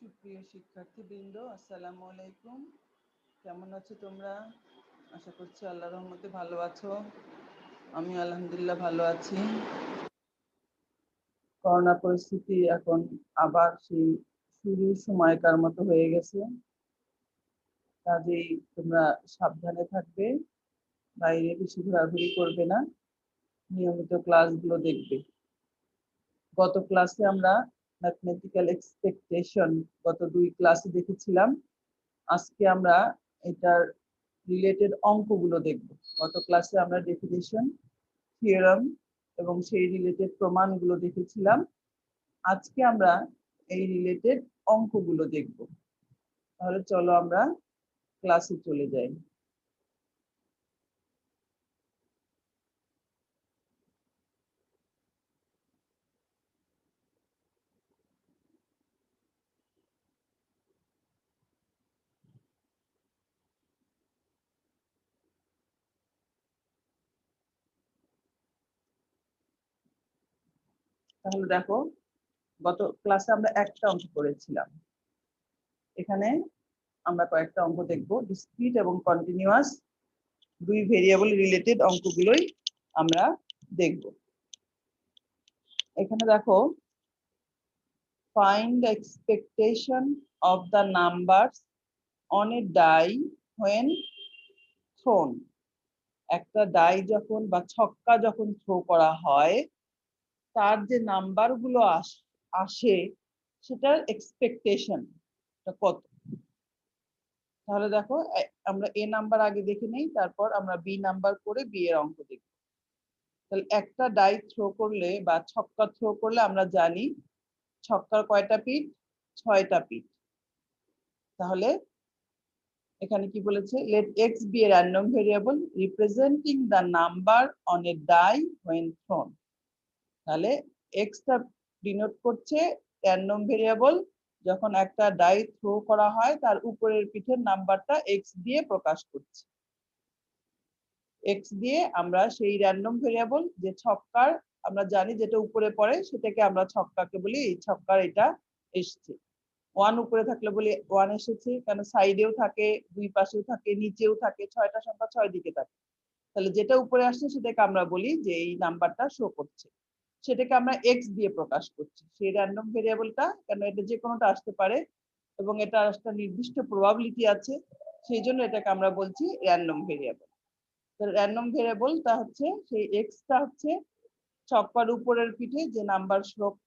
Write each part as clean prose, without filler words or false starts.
সুপ্রিয় শিক্ষার্থীবৃন্দ, আসসালামু আলাইকুম। কেমন আছো তোমরা? আশা করছি আল্লাহর রহমতে ভালো আছো। আমি আলহামদুলিল্লাহ ভালো আছি। করোনা পরিস্থিতি এখন আবার সেই শুরুর সময়কার মতো হয়ে গেছে, কাজেই তোমরা সাবধানে থাকবে, বাইরে বেশি ঘোরাঘুরি করবে না, নিয়মিত ক্লাসগুলো দেখবে। গত ক্লাসে আমরা ম্যাথমেটিক্যাল এক্সপেকটেশন গত 2 ক্লাসে দেখেছিলাম। আজকে আমরা এটার রিলেটেড অঙ্কগুলো দেখব। গত ক্লাসে আমরা ডেফিনিশন, থিওরাম এবং সেই রিলেটেড প্রমাণগুলো দেখেছিলাম। আজকে আমরা এই রিলেটেড অঙ্কগুলো দেখব। তাহলে চলো আমরা ক্লাসে চলে যাই। তাহলে দেখো, গত ক্লাসে আমরা একটা অঙ্ক করেছিলাম। এখানে আমরা কয়েকটা অঙ্ক দেখব। ডিসক্রিট এবং কন্টিনিউয়াস দুই ভেরিয়েবল রিলেটেড অঙ্কগুলোই আমরা দেখব। এখানে দেখো, find the expectation of the numbers on a die when thrown. একটা ডাই যখন বা ছক্কা যখন থ্রো করা হয়, তার যে নাম্বারগুলো আসে সেটার এক্সপেকটেশন কত। তাহলে দেখো, আমরা এ নাম্বার আগে দেখে নেই, তারপর আমরা বি নাম্বার করে বি এর অঙ্ক দেখব। তাহলে একটা ডাই থ্রো করলে বা ছক্কা থ্রো করলে আমরা জানি ছক্কার কয়টা পিঠ? 6টা পিঠ। তাহলে এখানে কি বলেছে? let x be a random variable representing the number on a die when thrown. তাহলে x টা ডিনোট করছে random variable, যখন একটা ডাই থ্রো করা হয় তার উপরের পিঠের নাম্বারটা x দিয়ে প্রকাশ করছে। x দিয়ে আমরা সেই random variable যে ছক্কার আমরা জানি যেটা উপরে পড়ে সেটাকে আমরা ছক্কাকে বলি, এই ছক্কার এটা এসছে। 1 উপরে থাকলে বলি 1 এসেছে, কারণ সাইডেও থাকে, দুই পাশেও থাকে, নিচেও থাকে, 6টা সংখ্যা 6 দিকে থাকে। তাহলে যেটা উপরে আসছে সেটাকে আমরা বলি যে এই নাম্বারটা শো করছে, সেটাকে আমরা এক্স দিয়ে প্রকাশ করছি সেই র্যান্ডম ভেরিয়েবলটা, কারণ এটা যে কোনোটা আসতে পারে এবং এটা একটা নির্দিষ্ট প্রবাবিলিটি আছে, সেই জন্য এটাকে আমরা বলছি র্যান্ডম ভেরিয়েবল। তো র্যান্ডম ভেরিয়েবলটা হচ্ছে সেই এক্সটা হচ্ছে ছক্কার উপরের পিঠে যে নাম্বার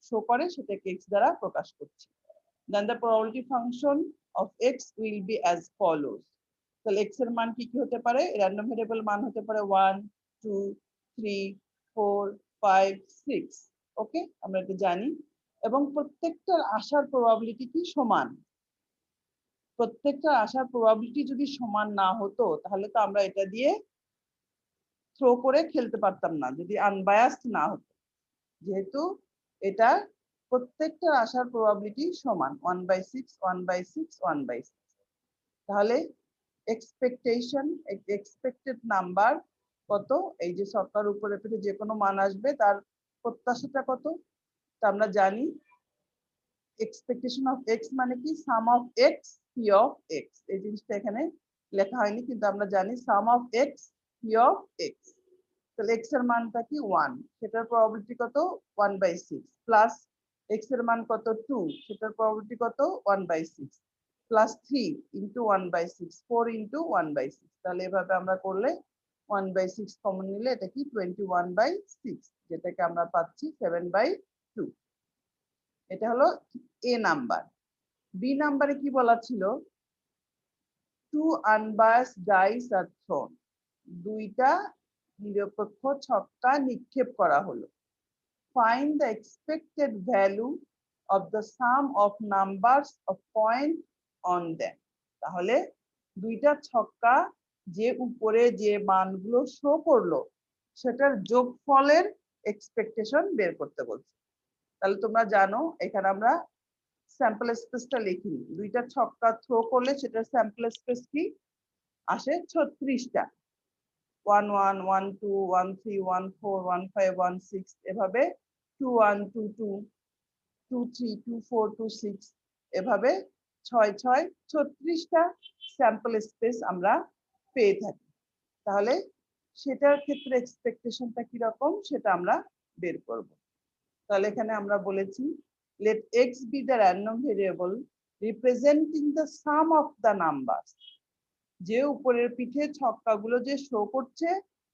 শো করে সেটাকে এক্স দ্বারা প্রকাশ করছি। Then the probability function of x will be as follows. তাহলে x এর মান কি কি হতে পারে? র্যান্ডম ভেরিয়েবল মান হতে পারে 1 2 3 4 5 6। ওকে, আমরা এটা জানি। এবং প্রত্যেকটার আসার প্রবাবিলিটি কি সমান। প্রত্যেকটা আসার প্রবাবিলিটি যদি সমান না হতো তাহলে তো আমরা এটা দিয়ে থ্রো করে খেলতে পারতাম না, যদি আনবায়াসড না হতো। যেহেতু এটা প্রত্যেকটা আসার প্রবাবিলিটি সমান 1/6 1/6 1/6, তাহলে এক্সপেকটেশন এক্সপেক্টেড নাম্বার কত? এই যে ছক্কার উপরে পিঠে যে কোনো মান আসবে তার প্রত্যাশাটা কত তা আমরা জানি। এক্সপেকটেশন অফ এক্স মানে কি? Sum of x p of x. এই জিনিসটা এখানে লেখা হয়নি, কিন্তু আমরা জানি sum of x p of x. তাহলে এক্স এর মানটা কি 1, সেটার প্রবাবিলিটি কত? 1/6 প্লাস এক্স এর মান কত? 2, সেটার প্রবাবিলিটি কত? 1/6 প্লাস 3 ইন্টু 1/6 4 ইন্টু 1/6। তাহলে এভাবে আমরা করলে 1/6 কমন নিলে এটা কি 21/6, যেটাকে আমরা পাচ্ছি 7/2। এটা হলো এ নাম্বার। বি নাম্বারে কি বলা ছিল? 2 unbiased dice are thrown. দুইটা নিরপেক্ষ ছক্কা নিক্ষেপ করা হলো। Find the expected value of the sum of numbers of point on them. তাহলে দুইটা ছক্কা যে উপরে যে মানগুলো শো করলো সেটার যোগফলের এক্সপেকটেশন বের করতে বলছে। তাহলে তোমরা জানো এখানে আমরা স্যাম্পল স্পেসটা লিখি। দুইটা ছক্কা থ্রো করলে সেটার স্যাম্পল স্পেস কি আসে? 36টা। 1 1 1 2 1 3 1 4 1 5 1 6, এভাবে 2 1 2 2 2 3 2 4 2 6, এভাবে 6 6 36টা স্যাম্পল স্পেস আমরা পেয়ে থাকি। তাহলে সেটার ক্ষেত্রে এক্সপেকটেশনটা কি রকম সেটা আমরা বের করব। তাহলে এখানে আমরা বলেছি let x be the random variable representing the sum of the numbers, যে উপরের পিঠে ছক্কাগুলো যে শো করছে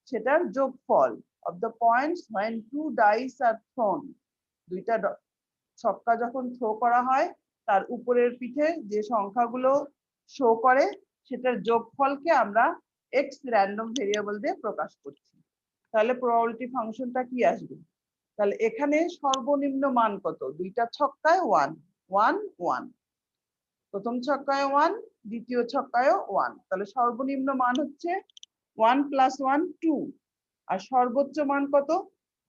সেটার যোগফল of the points when two dice are thrown, দুইটা ছক্কা যখন থ্রো করা হয় তার উপরের পিঠে যে সংখ্যাগুলো শো করে সেটার যোগফলকে আমরা x র্যান্ডম ভেরিয়েবল দিয়ে প্রকাশ করছি। তাহলে প্রবাবিলিটি ফাংশনটা কি আসবে? তাহলে এখানে সর্বনিম্ন মান কত? দুইটা ছক্কায় 1 1 1, প্রথম ছক্কায় 1, দ্বিতীয় ছক্কায়ও 1, তাহলে সর্বনিম্ন মান হচ্ছে 1 + 1 2, আর সর্বোচ্চ মান কত?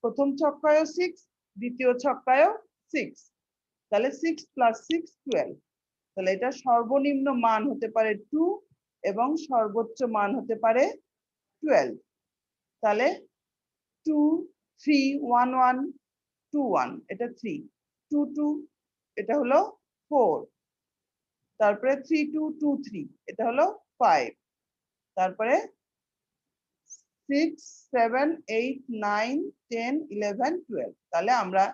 প্রথম ছক্কায়ও 6, দ্বিতীয় ছক্কায়ও 6, তাহলে 6 + 6 12, তাহলে এটা সর্বনিম্ন মান হতে পারে 2 এবং সর্বোচ্চ মান হতে পারে 12। তাহলে 2 3 1 1 2 1, এটা 3, 2 2 এটা হলো 4, তারপরে 3 2 2 3 এটা হলো 5, তারপরে 6 7 8 9 10 11 12, তাহলে আমরা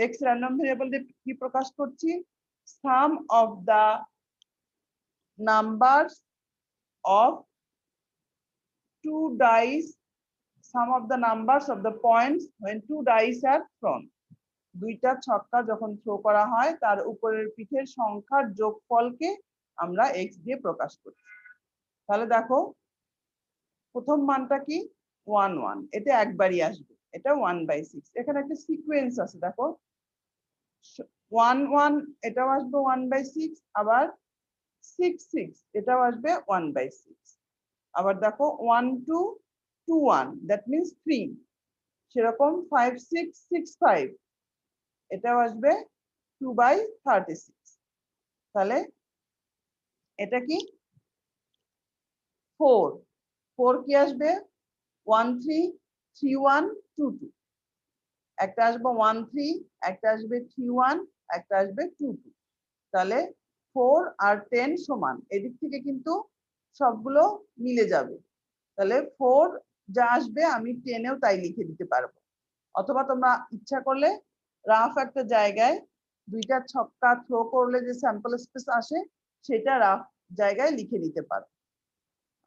x র্যান্ডম ভেরিয়েবল দিয়ে কি প্রকাশ করছি? Sum of the numbers of two dice, sum of the numbers of the points when two dice are thrown, দুইটা ছক্কা যখন থ্রো করা হয় তার উপরের পিঠের সংখ্যার যোগফলকে আমরা x দিয়ে প্রকাশ করছি। তাহলে দেখো প্রথম মানটা কি? 1 1, এটা একবারই আসবে, এটা 1/6, এখানে একটা সিকোয়েন্স আছে দেখো 1 1 এটাও আসবে 1/6, আবার 6 6 এটাও আসবে 1/6, আবার দেখো 1 2 2 1 দ্যাট মিন্স 3, সেরকম 5 6 6 5 এটাও আসবে 2/36, তাহলে এটা কি 4 4 কি আসবে 1 3 3 1 2 2, একটা আসবে 1 3, একটা আসবে 3 1, একটা আসবে 2 2, তাহলে 4 আর 10 সমান, এদিক থেকে কিন্তু সবগুলো মিলে যাবে, তাহলে 4 যা আসবে আমি 10 এও তাই লিখে দিতে পারবো, অথবা তোমরা ইচ্ছা করলে রাফ একটা জায়গায় দুইটা ছক্কা থ্রো করলে যে স্যাম্পল স্পেস আসে সেটা রাফ জায়গায় লিখে নিতে পারো,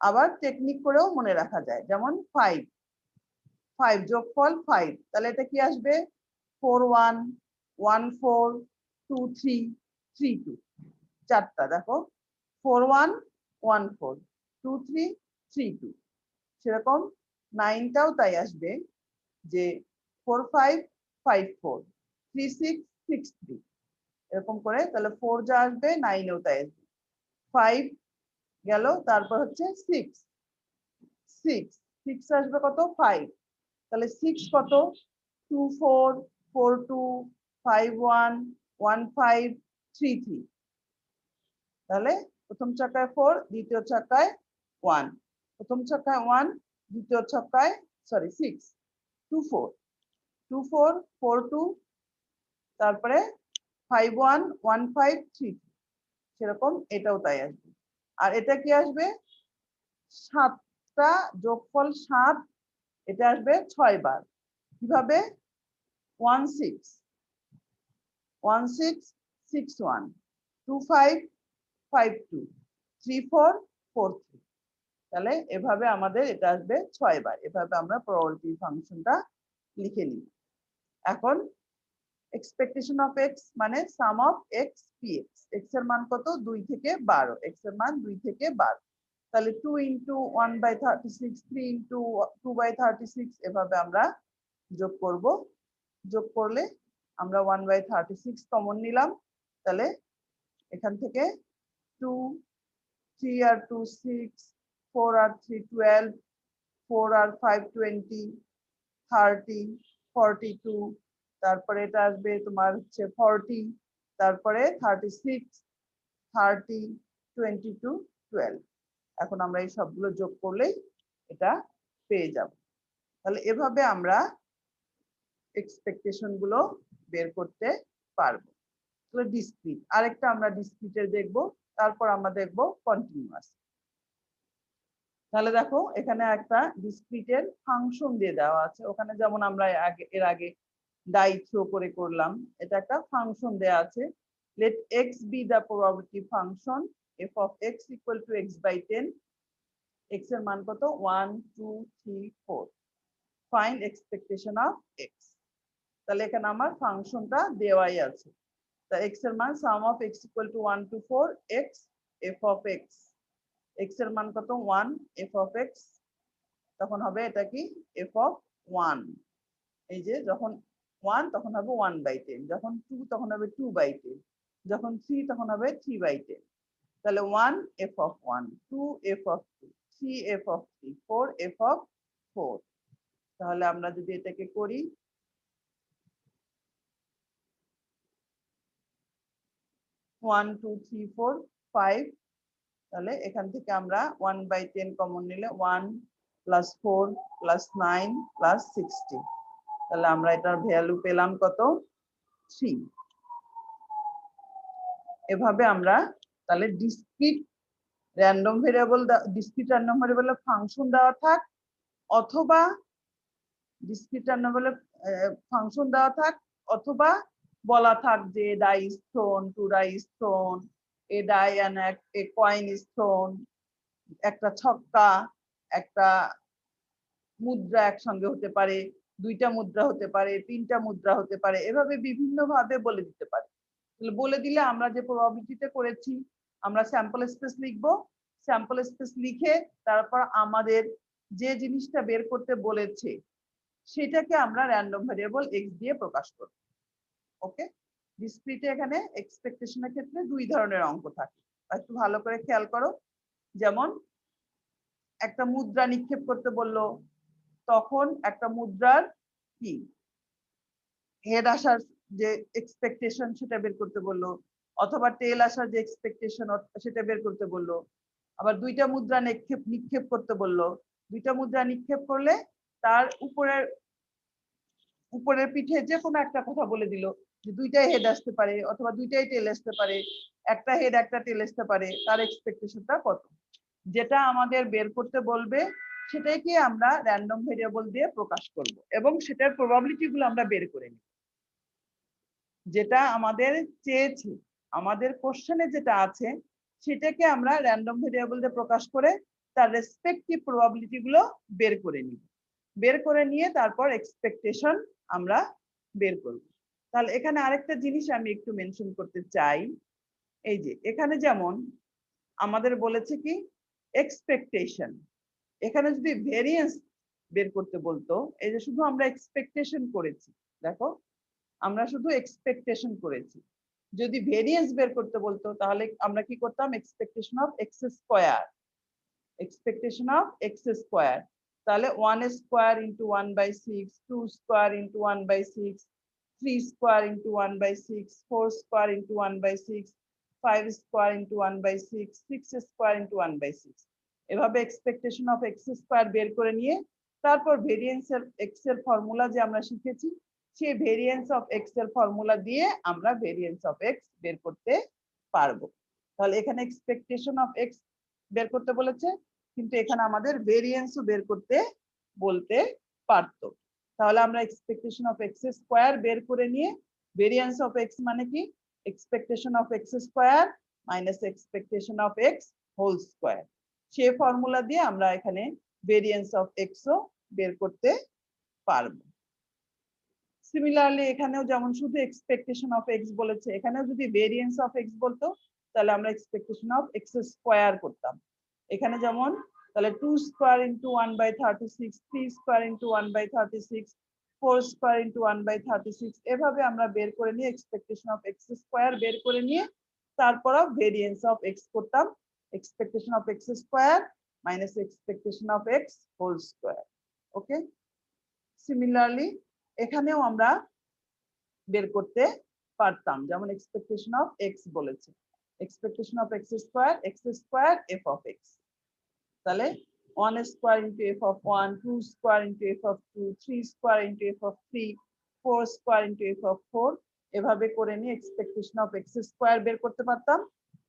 আবার টেকনিক করেও মনে রাখা যায়, যেমন 5 5 যোগফল 5, তাহলে এটা কি আসবে 4 1 1 4 2 3 3 2, চারটা দেখো 4 1 1 4 2 3 3 2, সেরকম 9টাও তাই আসবে যে 4 5 5 4 3 6 6 3, এরকম করে, তাহলে 4 যা আসবে 9 এও তাই আসবে, 5 গেল, তারপর হচ্ছে 6 6 6 আসবে কত 5, তাহলে 6 কত 2 4 4 2 5 1 1 5 3 3, তাহলে প্রথম ছক্কায় 4, দ্বিতীয় ছক্কায় 1, প্রথম ছক্কায় 1, দ্বিতীয় ছক্কায় 6 2 4 2 4 4 2, তারপরে 5 1 1 5 3 3, সেরকম এটাও তাই আসবে, আর এটা কি আসবে 7টা যোগফল 7, এটা আসবে 6 বার, কিভাবে 1 6 1 6 6 1 2 5 5 2 3 4 4 3, তাহলে এভাবে আমাদের এটা আসবে 6 বার, এভাবে আমরা প্রবাবিলিটি ফাংশনটা লিখে নিই। এখন এক্সপেকটেশন অফ এক্স মানে sum of x p x, x এর মান কত 2 থেকে 12, এক্স এর মান 2 থেকে 12, তাহলে 2 × 1/36 3 × 2/36, এভাবে আমরা যোগ করব, যোগ করলে আমরা 1/36 কমন নিলাম, তাহলে এখান থেকে 2 3 আর 2 6 4 আর 3 12 4 আর 5 20 30 42, তারপরে এটা আসবে তোমার হচ্ছে 40, তারপরে 36 30 22 12, এখন আমরা এই সবগুলো যোগ করলেই এটা পেয়ে যাব। তাহলে এভাবে আমরা এক্সপেকটেশন গুলো বের করতে পারবো। ডিসক্রিট, আরেকটা আমরা ডিসক্রিটের দেখব, তারপর আমরা দেখব কন্টিনিউয়াস। তাহলে দেখো এখানে একটা ডিসক্রিটের ফাংশন দিয়ে দেওয়া আছে, ওখানে যেমন আমরা এর আগে ডাই থ্রো করে করলাম, এটা একটা ফাংশন দেয়া আছে। let x be the probability function f of x equal to x by 10, x এর মান কত 1 2 3 4, find expectation of x। তাহলে এখানে আমার ফাংশনটা দেওয়াই আছে। তা x এর মান sum of x equal to 1 to 4 x f of x, x এর মান কত 1 f of x, তখন হবে এটা কি f of 1, এই যে যখন 1 তখন হবে 1/10, যখন 2 তখন হবে 2/10, যখন 3 তখন হবে 3/10। তাহলে 1 f of 1, 2 f of 2, 3 f of 3, 4 f of 4। তাহলে আমরা যদি এটাকে করি 1 2 3 4 5, তাহলে এখান থেকে আমরা 1/10 কমন নিলে 1 + 4 + 9 + 60, তাহলে আমরা এটার ভ্যালু পেলাম কত 3। এভাবে আমরা তাহলে ডিসক্রিট র্যান্ডম ভেরিয়েবলের ফাংশন দেওয়া থাক, অথবা ডিসক্রিট র্যান্ডম ভেরিয়েবলের ফাংশন দেওয়া থাক, অথবা বলা থাক যে die is thrown, two die is thrown, a die and a coin is thrown, একটা ছক্কা, একটা মুদ্রা একসঙ্গে হতে পারে, দুইটা মুদ্রা হতে পারে, তিনটা মুদ্রা হতে পারে, এভাবে বিভিন্ন ভাবে বলে দিতে পারে। বলে দিলে আমরা যে প্রবাবিলিটিতে করেছি আমরা স্যাম্পল স্পেস লিখবো, স্যাম্পল স্পেস লিখে তারপর আমাদের যে জিনিসটা বের করতে বলেছে সেটাকে আমরা র্যান্ডম ভেরিয়েবল x দিয়ে প্রকাশ করব। ওকে, ডিসক্রিটে এখানে এক্সপেকটেশনের ক্ষেত্রে দুই ধরনের অঙ্ক থাকে, একটু ভালো করে খেয়াল করো। যেমন একটা মুদ্রা নিক্ষেপ করতে বললো, তখন একটা মুদ্রার কি হেড আসার যে এক্সপেকটেশন সেটা বের করতে বললো, অথবা টেল আসার যে এক্সপেকটেশন সেটা বের করতে বললো। আবার দুইটা মুদ্রা নিক্ষেপ করতে বললো, দুইটা মুদ্রা নিক্ষেপ করলে তার উপরের পিঠে যে কোনো একটা কথা বলে দিল যে দুইটাই হেড আসতে পারে অথবা দুইটাই টেল আসতে পারে, একটা হেড একটা টেল আসতে পারে, তার এক্সপেকটেশনটা কত, যেটা আমাদের বের করতে বলবে সেটাকে আমরা র্যান্ডম ভেরিয়েবল দিয়ে প্রকাশ করব এবং সেটার প্রবাবিলিটি গুলো আমরা বের করে নিব। যেটা আমাদের চেয়েছে, আমাদের কোশ্চেনে যেটা আছে সেটাকে আমরা র্যান্ডম ভেরিয়েবল দিয়ে প্রকাশ করে তার রেসপেক্টিভ প্রবাবিলিটি গুলো বের করে নিব, বের করে নিয়ে তারপর এক্সপেকটেশন আমরা বের করব। তাহলে এখানে আরেকটা জিনিস আমি একটু মেনশন করতে চাই, এই যে এখানে যেমন আমাদের বলেছে কি এক্সপেকটেশন, এখানে যদি ভেরিয়েন্স বের করতে বলতো, এই যে শুধু আমরা এক্সপেকটেশন করেছি, দেখো আমরা শুধু এক্সপেকটেশন করেছি, যদি ভেরিয়েন্স বের করতে বলতো তাহলে আমরা কি করতাম expectation of x square, expectation of x square, তাহলে 1 square into 1/6, 2 square into 1/6, 3 square into 1/6, 4 square into 1/6, 5 square into 1/6, 6 square into 1/6, এভাবে এক্সপেকটেশন অফ এক্স স্কয়ার বের করে নিয়ে তারপর ভেরিয়েন্স এর এক্স এর ফর্মুলা যে আমরা শিখেছি সেই ভেরিয়েন্স অফ এক্স এর ফর্মুলা দিয়ে আমরা ভেরিয়েন্স অফ এক্স বের করতে পারবো। তাহলে এখানে এক্সপেকটেশন অফ এক্স বের করতে বলেছে, কিন্তু এখানে আমাদের ভেরিয়েন্সও বের করতে বলতে পারতো। তাহলে আমরা এক্সপেকটেশন অফ এক্স স্কয়ার বের করে নিয়ে ভেরিয়েন্স অফ এক্স মানে কি expectation of x square minus expectation of x whole square, সেই ফর্মুলা দিয়ে আমরা এখানে ভেরিয়েন্স অফ এক্সও বের করতে পারবো। সিমিলারলি এখানেও যেমন শুধু এক্সপেকটেশন অফ এক্স বলেছে, এখানেও যদি ভেরিয়েন্স অফ এক্স বলতো তাহলে আমরা এক্সপেকটেশন অফ এক্স স্কয়ার করতাম। এখানে যেমন তাহলে 2 square into 1/36, 3 square into 1/36, 4 square into 1/36, এভাবে আমরা বের করে নিয়ে এক্সপেকটেশন অফ এক্স স্কয়ার বের করে নিয়ে তারপর ভেরিয়েন্স অফ এক্স করতাম, expectation of x square minus expectation of x whole square. Okay, similarly এখানেও আমরা বের করতে পারতাম, যেমন এক্সপেকটেশন অফ এক্স বলেছে, expectation of x square f of x, তাহলে 1 square into f of 1, 2 square into f of 2, 3 square into f of 3, 4 square into f of 4, এভাবে করে নিয়ে এক্সপেকটেশন অফ এক্স স্কোয়ার বের করতে পারতাম।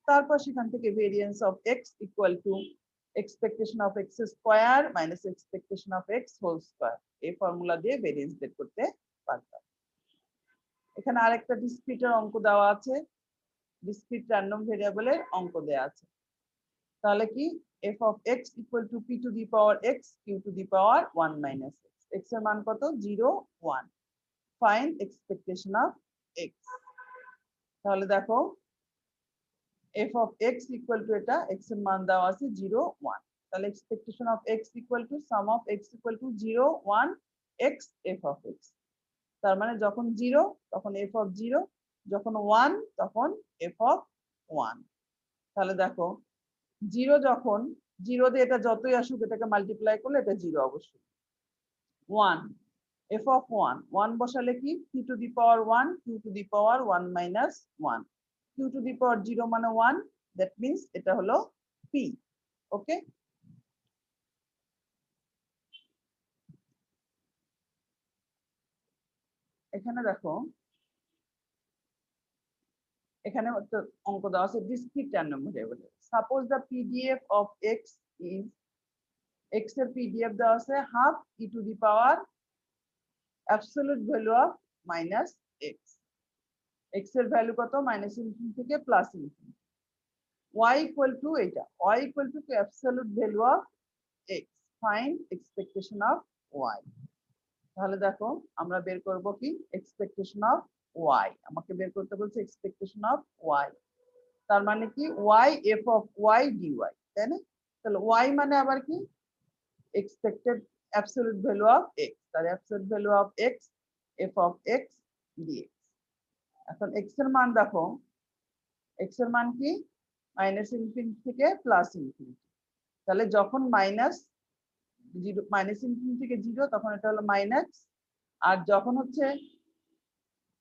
তারপর সেখান থেকে variance of x equal to expectation of x square minus expectation of x whole square, এই ফর্মুলা দিয়ে ভেরিয়েন্স বের করতে পারতাম। এখানে আরেকটা ডিসক্রিটের অঙ্ক দেওয়া আছে, ডিসক্রিট র্যান্ডম ভেরিয়েবলের অঙ্ক দেওয়া আছে। তাহলে কি f of x equal to p to the power x q to the power 1 minus x, x এর মান কত 0 1, find expectation of x। তাহলে দেখো f of x equal to এটা x এর মান দেওয়া আছে 0 1, তাহলে expectation of x equal to sum of x equal to 0 1 x f of x, তার মানে যখন 0 তখন f of 0, যখন 1 তখন f of 1। তাহলে দেখো 0 যখন 0 দিয়ে এটা যতই আসুক এটাকে মাল্টিপ্লাই করলে এটা 0 অবশ্যই। 1 f of 1 1 বসালে কি p to the power 1 q to the power 1 minus 1, q to the power 0 মানে 1, that means এটা হলো p। ওকে, এখানে দেখো এখানে একটা অঙ্ক দেওয়া আছে discrete random variable. Suppose the PDF of x is, x এর পিডিএফ দেওয়া আছে half E to the power absolute value of minus x, x এর ভ্যালু কত মাইনাস ইনফিনিটি থেকে plus infinity, y equal to এটা y equal to absolute value of x, find expectation of y। তাহলে দেখো আমরা বের করব কি এক্সপেকটেশন অফ y, আমাকে বের করতে বলছে এক্সপেকটেশন অফ y, তার মানে কি y f of y dy, তাই না? তাহলে y মানে আবার কি expected absolute value of x, তার absolute value of x f of x dx। এখন x এর মান দেখো, x এর মান কি মাইনাস ইনফিনিটি থেকে প্লাস ইনফিনিটি, তাহলে যখন মাইনাস 0 মাইনাস ইনফিনিটি থেকে 0 তখন এটা হলো মাইনাস, আর যখন হচ্ছে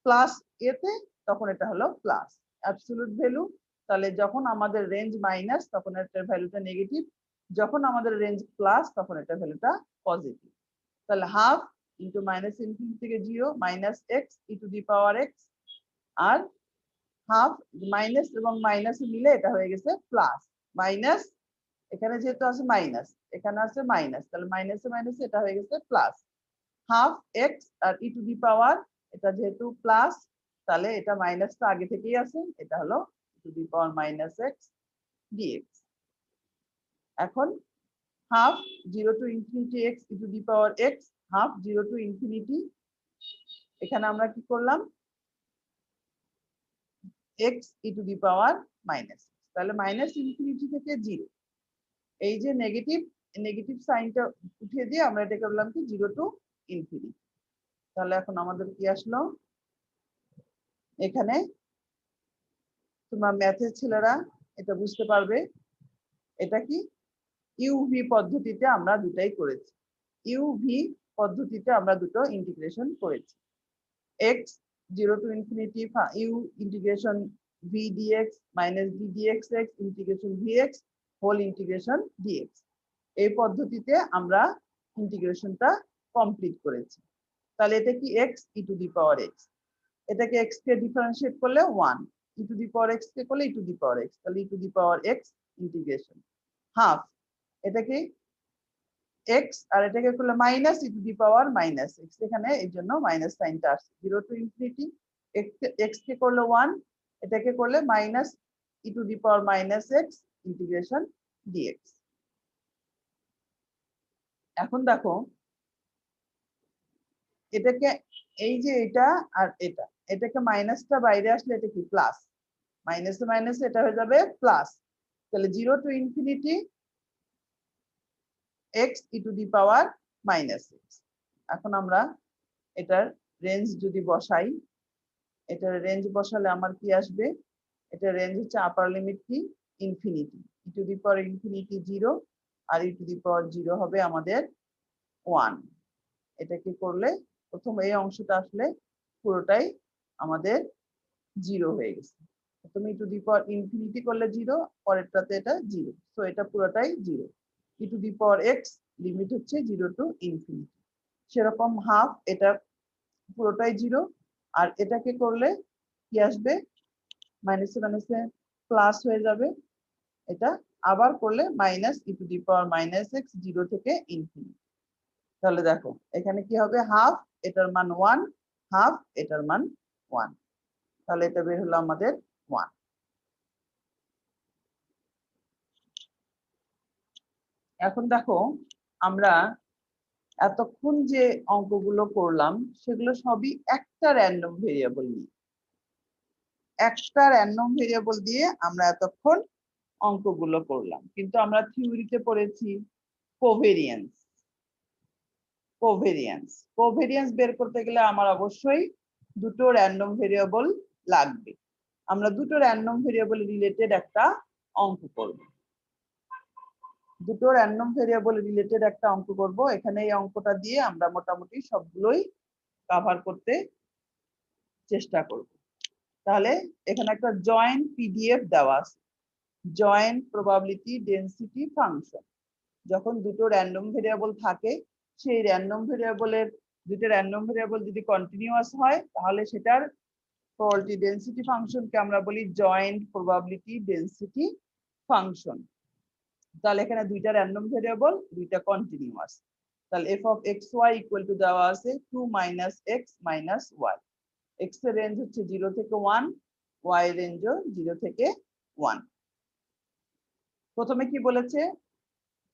প্লাস এতে তখন এটা হলো প্লাস অ্যাবসলিউট ভ্যালু। তাহলে যখন আমাদের রেঞ্জ মাইনাস তখন এটার ভ্যালুটা নেগেটিভ, যখন আমাদের রেঞ্জ প্লাস তখন এটা ভ্যালুটা পজিটিভ। তাহলে হাফ ইন্টু মাইনাস ইনফিনিটি থেকে 0 minus x e to the power x, আর হাফ মাইনাস এবং মাইনাস মিলে এটা হয়ে গেছে প্লাস, মাইনাস এখানে যেহেতু আছে মাইনাস এখানে আছে মাইনাস, তাহলে মাইনাসে মাইনাসে এটা হয়ে গেছে প্লাস, হাফ এক্স আর ই টু দি পাওয়ার এটা যেহেতু প্লাস তাহলে এটা মাইনাসটা আগে থেকেই আছে, এটা হলো e to the power minus x dx. এখন half 0 to infinity x e to the power x, half 0 to infinity, এখানে আমরা কি করলাম x e to the power minus, তাহলে মাইনাস ইনফিনিটি থেকে 0, এই যে নেগেটিভ নেগেটিভ সাইনটা উঠিয়ে দিয়ে আমরা এটা করলাম কি 0 টু ইনফিনিটি। তাহলে এখন আমাদের কি আসলো, এখানে তোমার ম্যাথের ছেলেরা এটা বুঝতে পারবে, এটা কি ইউভি পদ্ধতিতে আমরা দুটাই করেছি, ইউভি পদ্ধতিতে আমরা দুটো ইন্টিগ্রেশন করেছি, x 0 to infinity u integration v dx minus v dx x integration vx whole integration dx, এই পদ্ধতিতে আমরা ইন্টিগ্রেশনটা কমপ্লিট করেছি। তাহলে এটা কি x E to the power x, এটাকে x কে ডিফারেন্সিয়েট করলে 1, ই টু দি পাওয়ার x কে করলে ই টু দি পাওয়ার x, তাহলে e to the power x integration half, এটাকে x আর এটাকে করলে minus e to the power minus x, এখানে এই জন্য মাইনাস সাইনটা আসছে, 0 টু ইনফিনিটি x কে করলে 1, এটাকে করলে minus e to the power minus x integration dx. এখন দেখো এটাকে এই যে এটা আর এটা, এটাকে মাইনাসটা বাইরে আসলে এটা কি প্লাস, মাইনাসে মাইনাসে এটা হয়ে যাবে প্লাস, তাহলে 0 to infinity x E to the power minus x। এখন আমরা এটার রেঞ্জ যদি বসাই, এটার রেঞ্জ বসালে আমার কি আসবে, এটার রেঞ্জ হচ্ছে আপার লিমিট কি infinity, e to the power infinity 0 আর ই টু দি পাওয়ার 0 হবে আমাদের 1, এটাকে করলে প্রথম এই অংশটা আসলে পুরোটাই আমাদের 0 হয়ে গেছে, প্রথমে ই টু দি পাওয়ার ইনফিনিটি করলে 0, পরেরটাতে এটা 0, তো এটা পুরোটাই 0, e to the power x limit হচ্ছে 0 টু ইনফিনিটি, সেরকম হাফ এটা পুরোটাই 0, আর এটাকে করলে কি আসবে, মাইনাসে মাইনাসে প্লাস হয়ে যাবে, এটা আবার করলে minus e to the power minus x 0 থেকে ইনফিনিটি। তাহলে দেখো এখানে কি হবে, হাফ এটার মান 1, হাফ এটার মান 1, তাহলে এটা বের হলো আমাদের 1। এখন দেখো আমরা এতক্ষণ যে অঙ্কগুলো করলাম সেগুলো সবই একটা র্যান্ডম ভেরিয়েবল নিয়ে, একটা র্যান্ডম ভেরিয়েবল দিয়ে আমরা এতক্ষণ অঙ্কগুলো করলাম। কিন্তু আমরা থিওরিতে পড়েছি কোভেরিয়েন্স। কোভেরিয়েন্স বের করতে গেলে আমার অবশ্যই দুটো র্যান্ডম ভেরিয়েবল লাগবে। আমরা দুটো র্যান্ডম ভেরিয়েবল রিলেটেড একটা অঙ্ক করব, দুটো র্যান্ডম ভেরিয়েবল রিলেটেড একটা অঙ্ক করব। এখানে এই অঙ্কটা দিয়ে আমরা মোটামুটি সবগুলোই কভার করতে চেষ্টা করব। তাহলে এখানে একটা জয়েন্ট পিডিএফ দেওয়া আছে, জয়েন্ট প্রবাবিলিটি ডেনসিটি ফাংশন। যখন দুটো র্যান্ডম ভেরিয়েবল থাকে, সেই র্যান্ডম ভেরিয়েবলের দুটো র্যান্ডম ভেরিয়েবল যদি কন্টিনিউয়াস হয় তাহলে সেটার প্রবাবিলিটি ডেনসিটি ফাংশনকে আমরা বলি জয়েন্ট প্রবাবিলিটি ডেনসিটি ফাংশন। তাহলে এখানে দুইটা র্যান্ডম ভেরিয়েবল, দুইটা কন্টিনিউয়াস। তাহলে f of xy equal to দেওয়া আছে 2 minus x minus y. X এর রেঞ্জ হচ্ছে 0 থেকে 1, ওয়াই এর রেঞ্জও 0 থেকে 1। প্রথমে কি বলেছে,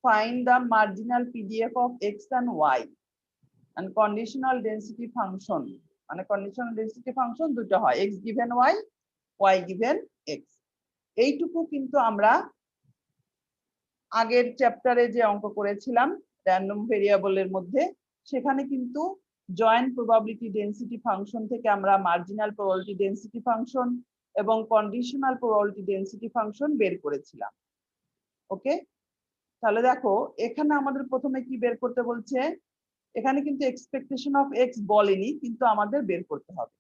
find the marginal PDF of x and y and conditional density function, মানে conditional density function দুটো হয়, x given y, y given x। এইটুকু কিন্তু আমরা আগের চ্যাপ্টারে যে অঙ্ক করেছিলাম র্যান্ডম ভেরিয়েবলের মধ্যে, সেখানে কিন্তু জয়েন্ট প্রবাবিলিটি ডেনসিটি ফাংশন থেকে আমরা মার্জিনাল প্রবাবিলিটি ডেনসিটি ফাংশন এবং কন্ডিশনাল প্রবাবিলিটি ডেনসিটি ফাংশন বের করেছিলাম। ওকে, তাহলে দেখো এখানে আমাদের প্রথমে কি বের করতে বলছে, এখানে কিন্তু এক্সপেকটেশন অফ এক্স বলেনি, কিন্তু আমাদের বের করতে হবে।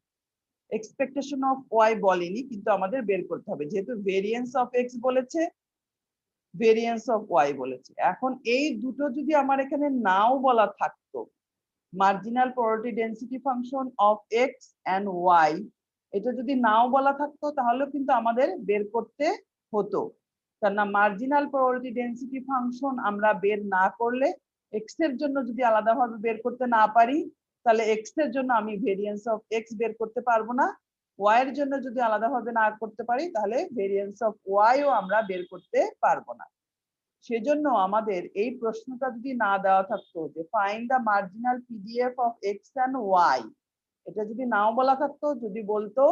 এক্সপেকটেশন অফ ওয়াই বলেনি, কিন্তু আমাদের বের করতে হবে, যেহেতু ভেরিয়েন্স অফ এক্স বলেছে, ভেরিয়েন্স অফ ওয়াই বলেছে। এখন এই দুটো যদি আমার এখানে নাও বলা থাকতো, marginal probability density function of x and y, এটা যদি নাও বলা থাকতো তাহলে কিন্তু আমাদের বের করতে হতো। কেননা মার্জিনাল প্রবাবিলিটি ডেনসিটি ফাংশন আমরা বের না করলে, এক্স এর জন্য যদি আলাদাভাবে বের করতে না পারি, তাহলে এক্স এর জন্য আমি ভেরিয়েন্স অফ এক্স বের করতে পারবো না। ওয়াই এর জন্য যদি আলাদাভাবে না করতে পারি, তাহলে ভেরিয়েন্স অফ ওয়াই ও আমরা বের করতে পারবো না। সেজন্য আমাদের এই প্রশ্নটা যদি না দেওয়া থাকতো যে find the marginal PDF of x and y, এটা যদি নাও বলা থাকতো, যদি বলতো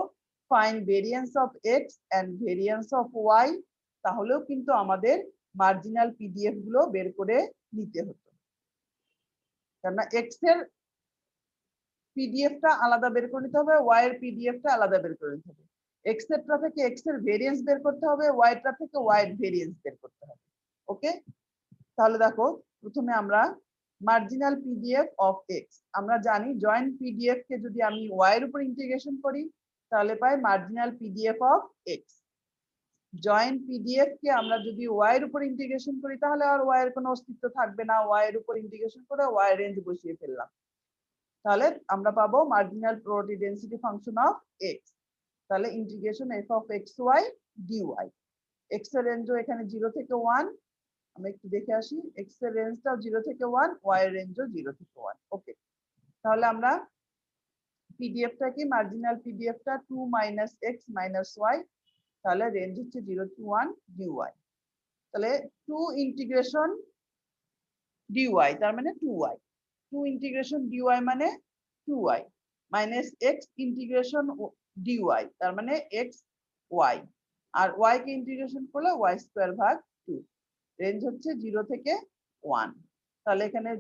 find variance of x and variance of y, তাহলেও কিন্তু আমাদের মার্জিনাল পিডিএফ গুলো বের করে নিতে হতো। কেননা এক্স এর পিডিএফটা আলাদা বের করে নিতে হবে, ওয়াই এর পিডিএফটা আলাদা বের করে নিতে হবে। এক্স এরটা থেকে এক্স এর ভেরিয়েন্স বের করতে হবে, ওয়াই এরটা থেকে ওয়াই এর ভেরিয়েন্স বের করতে হবে। ওকে, তাহলে দেখো প্রথমে আমরা মার্জিনাল পিডিএফ অফ এক্স, আমরা জানি জয়েন্ট পিডিএফ কে যদি আমি ওয়াই এর উপর ইন্টিগ্রেশন করি তাহলে পাই marginal PDF of x. Joint PDF কে আমরা যদি ওয়াই এর উপর ইন্টিগ্রেশন করি তাহলে আর ওয়াই এর কোনো অস্তিত্ব থাকবে না, ওয়াই এর উপর ইন্টিগ্রেশন করে ওয়াই এর রেঞ্জ বসিয়ে ফেললাম, তাহলে আমরা পাবো marginal probability density function of x. তাহলে integration f of x y dy. X এর রেঞ্জও এখানে 0 থেকে 1, আমি একটু দেখে আসি, এক্স এর রেঞ্জটাও 0 থেকে 1, ওয়াই এর রেঞ্জও 0 থেকে 1। ওকে, তাহলে আমরা পিডিএফটা কি, মার্জিনাল পিডিএফটা 2 মাইনাস এক্স মাইনাস ওয়াই, তাহলে রেঞ্জ হচ্ছে 0 to 1 ডিওয়াই। তাহলে 2 ইন্টিগ্রেশন ডিওয়াই তার মানে 2y, 2 ইন্টিগ্রেশন ডিওয়াই মানে 2y minus x integration dy তার মানে এক্স ওয়াই, আর ওয়াই কে ইন্টিগ্রেশন করলে ওয়াই স্কয়ার ভাগ 2। রেঞ্জ হচ্ছে 0 থেকে 1। তাহলে এখানে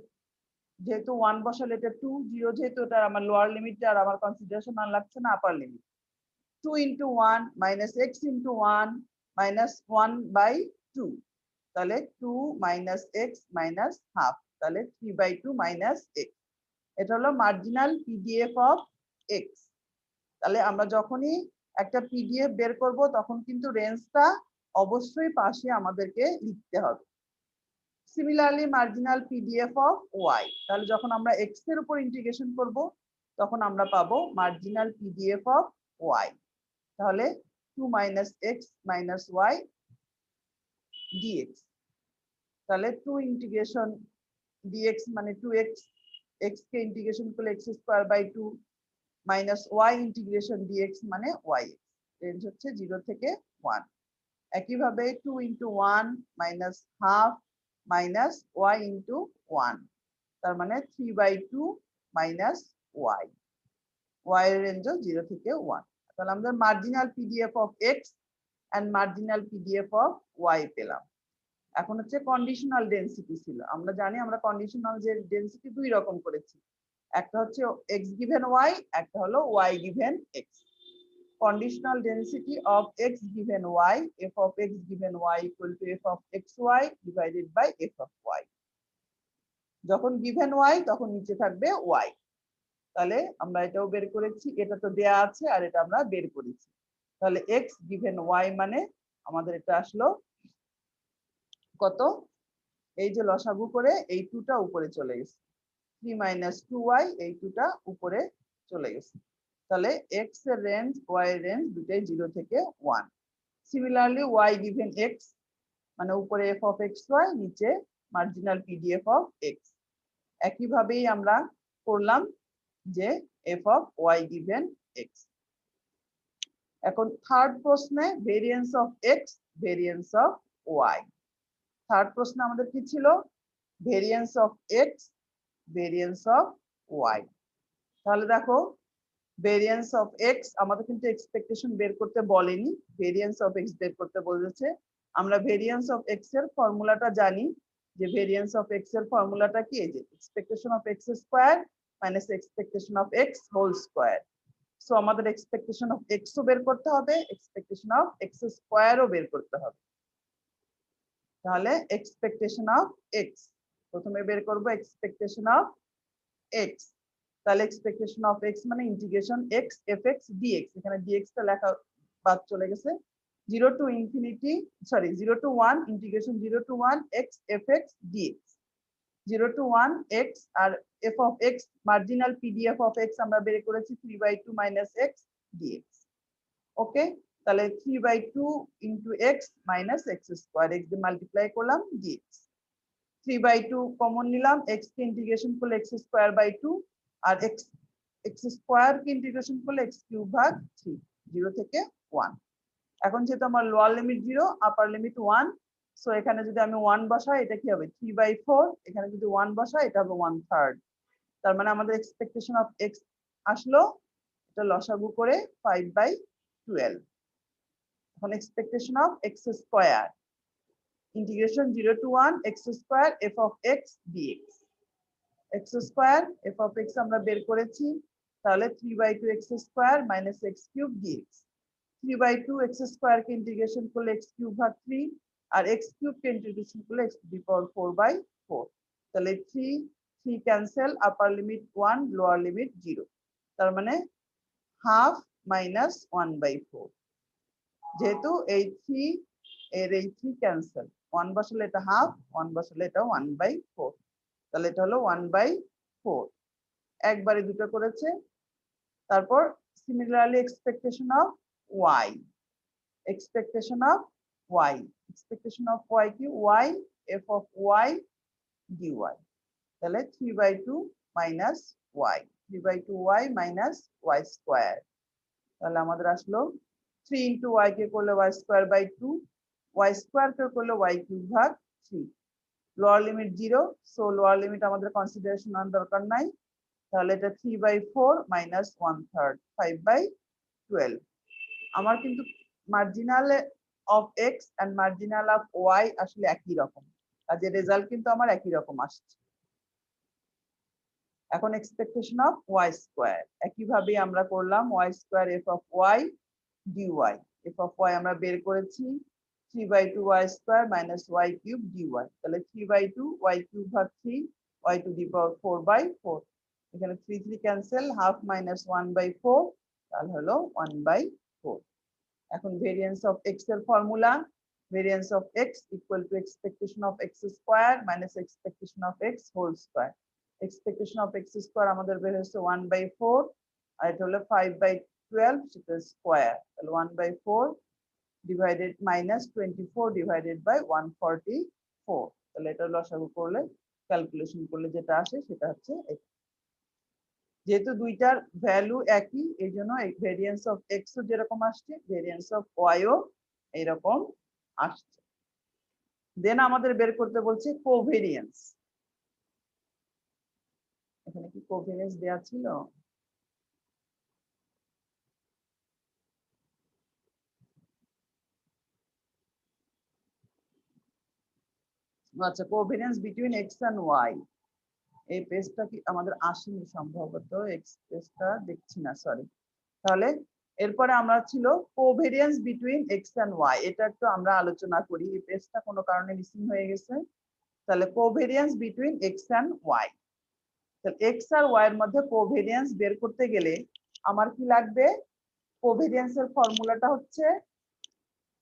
যেহেতু 1 বসালে এটা 2, 0 যেহেতু এটা আমার লোয়ার লিমিট আর আমার কনসিডারেশন আর লাগছে না, আপার limit. 2 into 1 minus x into 1 minus 1/2, তাহলে 2 minus x minus half, তাহলে 3/2 minus x। এটা হলো মার্জিনাল পিডিএফ অফ x। তাহলে আমরা যখনই একটা পিডিএফ বের করব তখন কিন্তু রেঞ্জটা অবশ্যই পাশে আমাদেরকে লিখতে হবে। Similarly marginal PDF of y, তাহলে যখন আমরা এক্স এর উপর ইন্টিগ্রেশন করব তখন আমরা পাবো মার্জিনাল পিডিএফ অফ ওয়াই। তাহলে 2 minus x minus y dx, তাহলে 2 ইন্টিগ্রেশন dx মানে 2x, x কে ইন্টিগ্রেশন করলে x square by 2 minus y integration dx মানে y, রেঞ্জ হচ্ছে 0 থেকে 1। একইভাবে 2 into 1 minus half minus y into 1, তার মানে 3/2 minus y, y এর রেঞ্জ 0 থেকে 1। তাহলে আমরা marginal PDF of x and marginal PDF of y পেলাম। এখন হচ্ছে কন্ডিশনাল ডেনসিটি ছিল, আমরা জানি আমরা কন্ডিশনাল যে ডেনসিটি দুই রকম করেছি, একটা হচ্ছে x given y, একটা হলো y given x। Conditional density of x given y, f of x given y equal to f of xy divided by f of y। যখন given y তখন নিচে থাকবে y, তাহলে আমরা এটাও বের করেছি, এটা তো দেয়া আছে আর এটা আমরা বের করেছি। তাহলে x given y মানে আমাদের এটা আসলো কত, এই যে লসাগু করে এই 2টা উপরে চলে গেছে, 3 minus 2y, এই 2টা উপরে চলে গেছে। তাহলে x এর রেঞ্জ y এর রেঞ্জ দুটাই 0 থেকে 1। সিমিলারলি y given x মানে উপরে f of xy, নিচে মার্জিনাল পিডিএফ অফ x। একইভাবেই আমরা করলাম যে f of y given x। এখন থার্ড প্রশ্নে variance of x, variance of y। Third প্রশ্নে আমাদের কি ছিল, variance of x, variance of y। তাহলে দেখো ভেরিয়েন্স অফ x আমাদের কিন্তু এক্সপেকটেশন বের করতে বলেনি, ভেরিয়েন্স অফ x বের করতে বলেছে। আমরা ভেরিয়েন্স অফ x এর ফর্মুলাটা জানি, যে ভেরিয়েন্স অফ x এর ফর্মুলাটা কি, এই যে expectation of x square minus expectation of x whole square. So আমাদের এক্সপেকটেশন অফ x ও বের করতে হবে, এক্সপেকটেশন অফ x স্কয়ারও বের করতে হবে। তাহলে এক্সপেকটেশন অফ x প্রথমে বের করব, এক্সপেকটেশন অফ x। তাহলে এক্সপেকটেশন অফ x মানে ইন্টিগ্রেশন x fx dx, এখানে dx টা লেখা বাদ চলে গেছে, 0 to infinity sorry 0 to 1 integration 0 to 1 x fx dx, 0 to 1 x আর f of x marginal PDF of x আমরা বের করেছি 3/2 minus x dx। ওকে, তাহলে 3/2 into x minus x square, x দিয়ে মাল্টিপ্লাই করলাম dx, 3/2 কমন নিলাম, x কে integration করলে x স্কয়ার বাই 2 আর x স্কয়ার কে ইন্টিগ্রেশন করলে x কিউব ভাগ 3, 0 থেকে 1। এখন যেহেতু আমার lower limit 0 upper limit 1, so এখানে যদি আমি 1 বসাই এটা কি হবে 3/4, এখানে যদি 1 বসাই এটা হবে 1/3। তার মানে আমাদের এক্সপেকটেশন অফ x আসলো, এটা লসাগু করে 5/12। এখন expectation of x square, integration 0 to 1 x square f of x dx, x square f of x আমরা বের করেছি, তাহলে 3/2 x square minus x cube dx, 3/2 x square কে ইন্টিগ্রেশন করলে x কিউব ভাগ 3 আর x কিউব কে ইন্টিগ্রেশন করলে x টু দি পাওয়ার 4/4। তাহলে 3 cancel, upper limit 1 lower limit 0, তার মানে হাফ মাইনাস 1/4। যেহেতু এই 3 এর এই 3 ক্যান্সেল, 1 বসালে এটা হাফ, 1 বসালে এটা 1/4, তাহলে এটা হলো 1/4, একবারে দুটো করেছে। তারপর similarly expectation of y, expectation of y, expectation of y কি y f of y dy, তাহলে 3/2 minus y, 3/2 y minus y square. তাহলে আমাদের আসলো 3 into y কে করলে y square by 2, y square কে করলে y কিউব ভাগ 3, lower limit 0, so lower limit আমাদের কনসিডারেশন আনার দরকার নাই, তাহলে এটা 3/4 minus 1/3, 5/12। আমার কিন্তু marginal of x and marginal of y আসলে একই রকম, কাজে রেজাল্ট কিন্তু আমার একই রকম আসছে। এখন এক্সপেকটেশন অফ y স্কয়ার, একইভাবে আমরা করলাম y square f of y dy, f of y আমরা বের করেছি 3/2 y square minus y cube dy, তাহলে 3/2 y কিউব ভাগ 3 y টু দি পাওয়ার 4/4, এখানে 3 ক্যান্সেল, হাফ মাইনাস 1/4, তাহলে হলো 1/4। এখন ভেরিয়েন্স অফ x এর formula, variance of x equal to expectation of x square minus expectation of x whole square. Expectation of x square আমাদের বের হচ্ছে 1/4 আর এটা হলো 5/12 12 সেটা স্কোয়ার, তাহলে 1/4 ডিভাইডেড মাইনাস 24 ডিভাইডেড বাই 144, তাহলে এটা লসাগু করলে ক্যালকুলেশন করলে যেটা আসে সেটা হচ্ছে এটা। যেহেতু দুইটার ভ্যালু একই এই জন্য ভেরিয়েন্স অফ এক্স ও যেরকম আসছে ভেরিয়েন্স অফ ওয়াই ও এইরকম আসছে। দেন আমাদের বের করতে বলছে কোভেরিয়েন্স। এখানে কি কোভেরিয়েন্স দেয়া ছিল? আচ্ছা, covariance between x and y. এই পেজটা কি আমাদের আসেনি সম্ভবত, এক্স পেজটা দেখছি না, সরি। তাহলে এরপরে আমরা ছিল covariance between x and y, এটা একটু আমরা আলোচনা করি। এই পেজটা কোনো কারণে মিসিং হয়ে গেছে। তাহলে covariance between x and y, তাহলে এক্স আর ওয়াই এর মধ্যে কোভেরিয়েন্স বের করতে গেলে আমার কি লাগবে? কোভেরিয়েন্সের ফর্মুলাটা হচ্ছে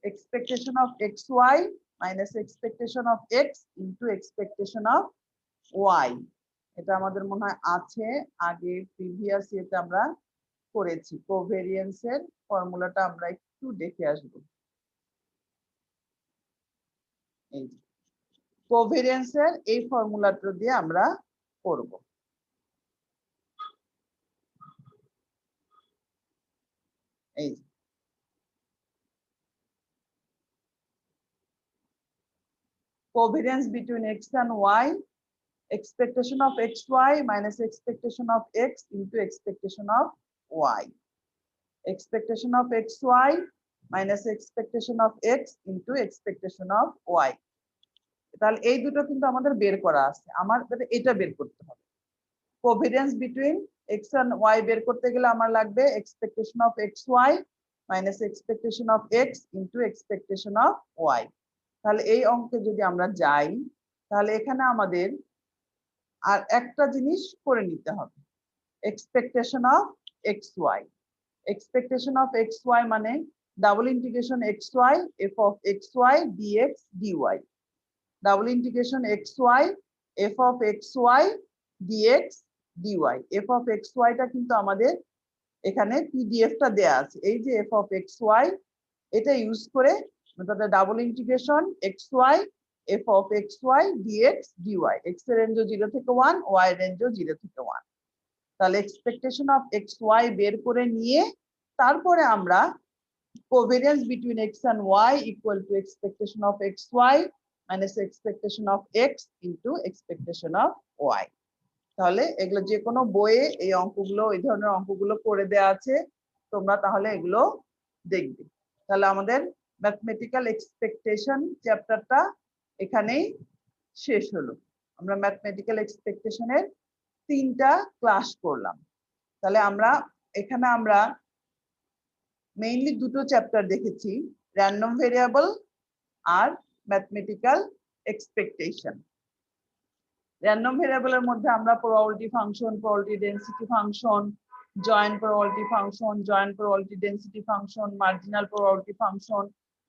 expectation of xy minus expectation of x into expectation of y। এটা আমাদের মনে হয় আছে আগে প্রিভিয়াস ইয়েতে আমরা করেছি। কোভেরিয়েন্সের ফর্মুলাটা আমরা একটু দেখে আসবো। এই কোভেরিয়েন্সের এই ফর্মুলাটা দিয়ে আমরা করব। এই covariance between x and y, expectation of xy minus expectation of x into expectation of y, expectation of xy minus expectation of x into expectation of y। তাহলে এই দুটো কিন্তু আমাদের বের করা আছে, আমাদের এটা বের করতে হবে। Covariance between x and y বের করতে গেলে আমার লাগবে expectation of xy minus expectation of x into expectation of y। তাহলে এই অঙ্কে যদি আমরা যাই তাহলে এখানে আমাদের আর একটা জিনিস করে নিতে হবে, expectation of x y. Expectation of x y মানে double integration x y f of x y dx dy, double integration x y f of x y dx dy. F of x ওয়াইটা কিন্তু আমাদের এখানে পিডিএফটা দেয়া আছে, এই যে এফ অফ এক্স ওয়াই, এটা ইউজ করে তাহলে double integration x y f of x y dx dy, x এর রেঞ্জও 0 থেকে 1, ওয়াই এর রেঞ্জও 0 থেকে 1। তাহলে এক্সপেকটেশন অফ এক্স ওয়াই বের করে নিয়ে তারপরে আমরা covariance between x and y equal to expectation of x y minus expectation of x into expectation of y. তাহলে এগুলো যে কোনো বইয়ে এই অঙ্কগুলো, এই ধরনের অঙ্কগুলো করে দেয়া আছে, তোমরা তাহলে এগুলো দেখবে। তাহলে আমাদের ম্যাথমেটিক্যাল এক্সপেকটেশন চ্যাপ্টারটা এখানেই শেষ হলো। আমরা ম্যাথমেটিক্যাল এক্সপেকটেশনের 3টা ক্লাস করলাম। তাহলে আমরা এখানে আমরা মেইনলি দুটো চ্যাপ্টার দেখেছি, র্যান্ডম ভেরিয়েবল আর ম্যাথমেটিক্যাল এক্সপেকটেশন। র্যান্ডম ভেরিয়েবলের মধ্যে আমরা probability function, probability density function, joint probability function, joint probability density function, marginal probability function,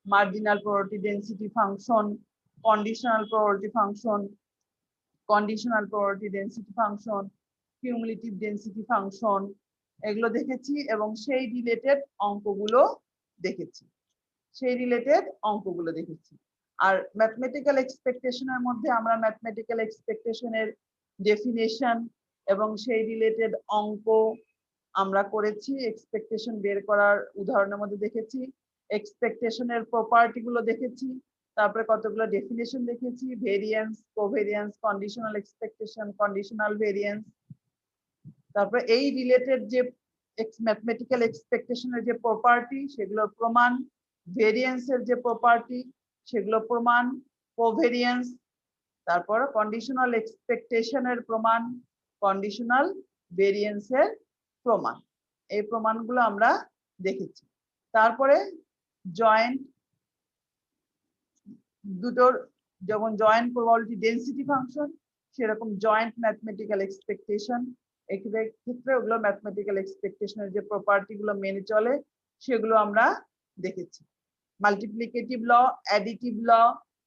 marginal probability density function, conditional probability function, conditional probability density function, cumulative density function, এগুলো দেখেছি এবং সেই related অঙ্কগুলো দেখেছি, আর mathematical এক্সপেকটেশনের মধ্যে আমরা mathematical এক্সপেকটেশনের definition এবং সেই রিলেটেড অঙ্ক আমরা করেছি। এক্সপেকটেশন বের করার উদাহরণের মধ্যে দেখেছি, এক্সপেকটেশনের প্রপার্টি গুলো দেখেছি, তারপরে কতগুলো ডেফিনেশন দেখেছি, variance, covariance, conditional expectation, conditional variance, তারপরে এই রিলেটেড যে ম্যাথমেটিক্যাল এক্সপেকটেশনের যে প্রপার্টি সেগুলোর প্রমাণ, ভেরিয়েন্সের যে প্রপার্টি সেগুলো প্রমাণ, কোভেরিয়েন্স, তারপর কন্ডিশনাল এক্সপেকটেশনের প্রমাণ, কন্ডিশনাল ভেরিয়েন্সের প্রমাণ, এই প্রমাণগুলো আমরা দেখেছি। তারপরে জয়েন্ট দুটোর, যেমন জয়েন্ট প্রবাবিলিটি ডেনসিটি ফাংশন সেরকম জয়েন্ট ম্যাথমেটিক্যাল এক্সপেকটেশন, ক্ষেত্রে ওগুলো ম্যাথমেটিক্যাল এক্সপেকটেশনের যে প্রপার্টি গুলো মেনে চলে সেগুলো আমরা দেখেছি। Multiplicative law, additive law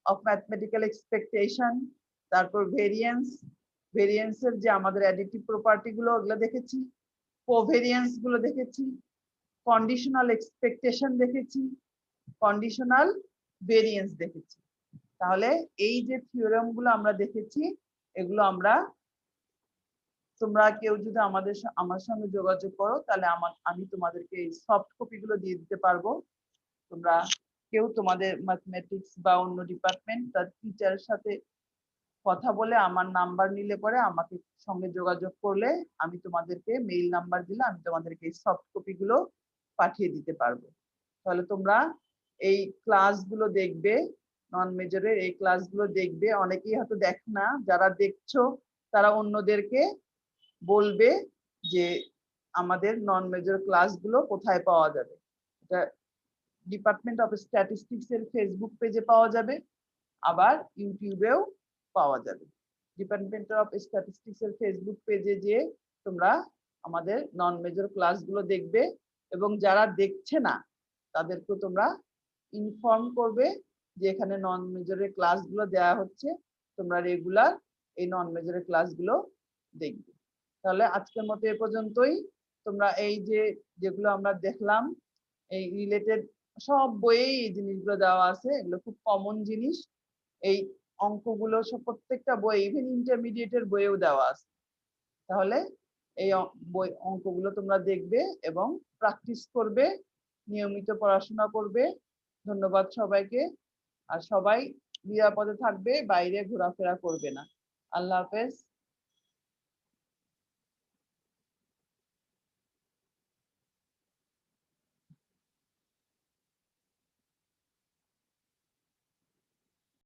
of mathematical expectation, তারপর ভেরিয়েন্সের যে আমাদের অ্যাডিটিভ প্রপার্টি গুলো ওগুলো দেখেছি, কোভেরিয়েন্স গুলো দেখেছি, কন্ডিশনাল এক্সপেকটেশন দেখেছি, কন্ডিশনাল ভেরিয়েন্স দেখেছি। তাহলে এই যে থিওরেম গুলো আমরা দেখেছি, এগুলো আমরা, তোমরা কেউ যদি আমার সঙ্গে যোগাযোগ করো, তাহলে আমি তোমাদেরকে এই সফট কপি গুলো দিয়ে দিতে পারবো। তোমরা কেউ তোমাদের ম্যাথমেটিক্স বা অন্য ডিপার্টমেন্ট তার টিচারের সাথে কথা বলে আমার নাম্বার নিলে পরে আমাকে সঙ্গে যোগাযোগ করলে আমি তোমাদেরকে মেইল নাম্বার দিলে আমি তোমাদেরকে এই সফট কপি গুলো পাঠিয়ে দিতে পারবো। তাহলে তোমরা এই ক্লাসগুলো দেখবে, নন মেজরের এই ক্লাসগুলো দেখবে। অনেকেই হয়তো দেখ না, যারা দেখছো তারা অন্যদেরকে বলবে যে আমাদের নন মেজর ক্লাসগুলো কোথায় পাওয়া যাবে। এটা ডিপার্টমেন্ট অফ স্ট্যাটিস্টিক্স এর ফেসবুক পেজে পাওয়া যাবে, আবার ইউটিউবেও পাওয়া যাবে। ডিপার্টমেন্ট অফ স্ট্যাটিস্টিক্স এর ফেসবুক পেজে যে তোমরা আমাদের নন মেজর ক্লাসগুলো দেখবে, এবং যারা দেখছে না তাদেরকে তোমরা ইনফর্ম করবে যে এখানে নন মেজরের ক্লাসগুলো দেওয়া হচ্ছে, তোমরা রেগুলার এই নন মেজরের ক্লাসগুলো দেখবে। তাহলে আজকের মতো এ পর্যন্তই। তোমরা এই যে যেগুলো আমরা দেখলাম, এই রিলেটেড সব বইয়েই এই জিনিসগুলো দেওয়া আছে, এগুলো খুব কমন জিনিস। এই অঙ্কগুলো সব প্রত্যেকটা বই, ইভেন ইন্টারমিডিয়েটের বইয়েও দেওয়া আছে। তাহলে এই বই অঙ্কগুলো তোমরা দেখবে এবং প্র্যাকটিস করবে, নিয়মিত পড়াশোনা করবে। ধন্যবাদ সবাইকে। আর সবাই নিরাপদে থাকবে, বাইরে ঘোরাফেরা করবে না। আল্লাহ হাফেজ।